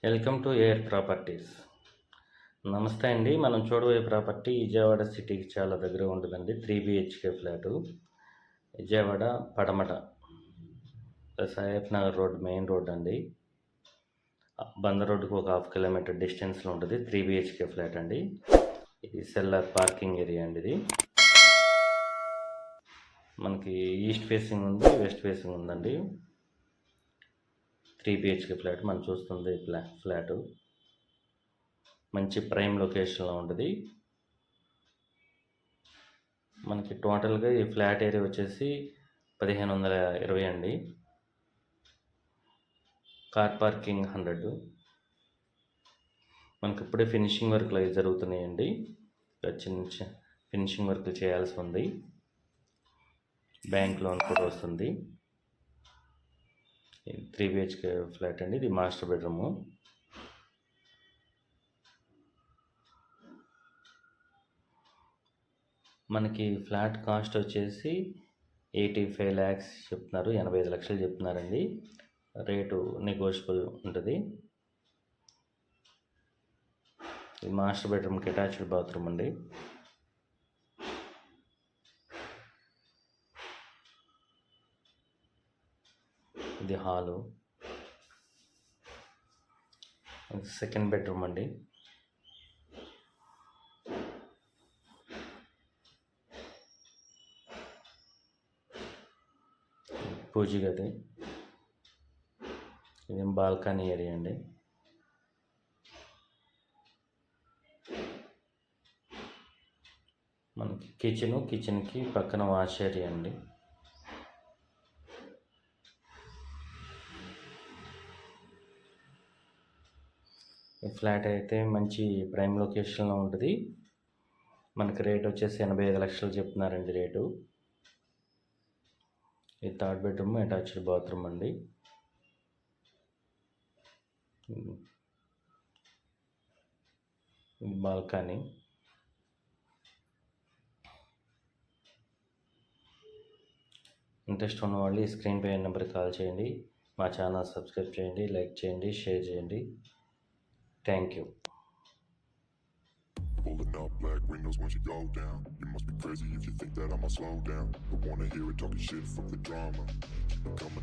Welcome to air properties. నమస్తే అండి. మనం చూడబోయే ప్రాపర్టీ విజయవాడ సిటీకి చాలా దగ్గర ఉంటుందండి. 3 బిహెచ్కే ఫ్లాటు, విజయవాడ పడమట సాయప్ నగర్ రోడ్, మెయిన్ రోడ్ అండి. బందర్ రోడ్డుకు ఒక 1/2 కిలోమీటర్ డిస్టెన్స్లో ఉంటుంది. 3 బిహెచ్కే ఫ్లాట్ అండి. ఇది సెల్లర్ పార్కింగ్ ఏరియా అండి. ఇది మనకి ఈస్ట్ ఫేసింగ్ ఉంది, వెస్ట్ ఫేసింగ్ ఉందండి. 3 బిహెచ్కే ఫ్లాట్ మనం చూస్తుంది. ఫ్లాటు మంచి ప్రైమ్ లొకేషన్లో ఉంటుంది. మనకి టోటల్గా ఈ ఫ్లాట్ ఏరియా వచ్చేసి 1520 అండి. Car parking 100. మనకి ఇప్పుడే ఫినిషింగ్ వర్క్లు అవి జరుగుతున్నాయండి. చిన్న ఫినిషింగ్ వర్క్లు చేయాల్సి ఉంది. బ్యాంక్ లోన్ కూడా వస్తుంది. 3 బిహెచ్కే ఫ్లాట్ అండి. ఇది మాస్టర్ బెడ్రూము. మనకి ఫ్లాట్ కాస్ట్ వచ్చేసి 85 lakhs చెప్తున్నారు. 85 లక్షలు చెప్తున్నారండి. రేటు నెగోషియబుల్ ఉంటుంది. ఇది మాస్టర్ బెడ్రూమ్కి అటాచ్డ్ బాత్రూమ్ అండి. ఇది హాలు. సెకండ్ బెడ్రూమ్ అండి. పూజ గది. ఇది బాల్కనీ ఏరియా అండి. మనకి కిచెన్కి పక్కన వాష్ ఏరియా అండి. ఈ ఫ్లాట్ అయితే మంచి ప్రైమ్ లొకేషన్లో ఉంటుంది. మనకి రేట్ వచ్చేసి 85 లక్షలు చెప్తున్నారండి రేటు. ఇది థర్డ్ బెడ్రూమ్, అటాచ్డ్ బాత్రూమ్ అండి. బాల్కనీ. ఇంట్రెస్ట్ ఉన్న వాళ్ళు ఈ స్క్రీన్ పై నెంబర్కి కాల్ చేయండి. మా ఛానల్ సబ్స్క్రైబ్ చేయండి, లైక్ చేయండి, షేర్ చేయండి. Thank you. Pulling up black windows once you go down. You must be crazy if you think that I'ma slow down. Don't wanna hear it talking shit, fuck the drama. Keep it coming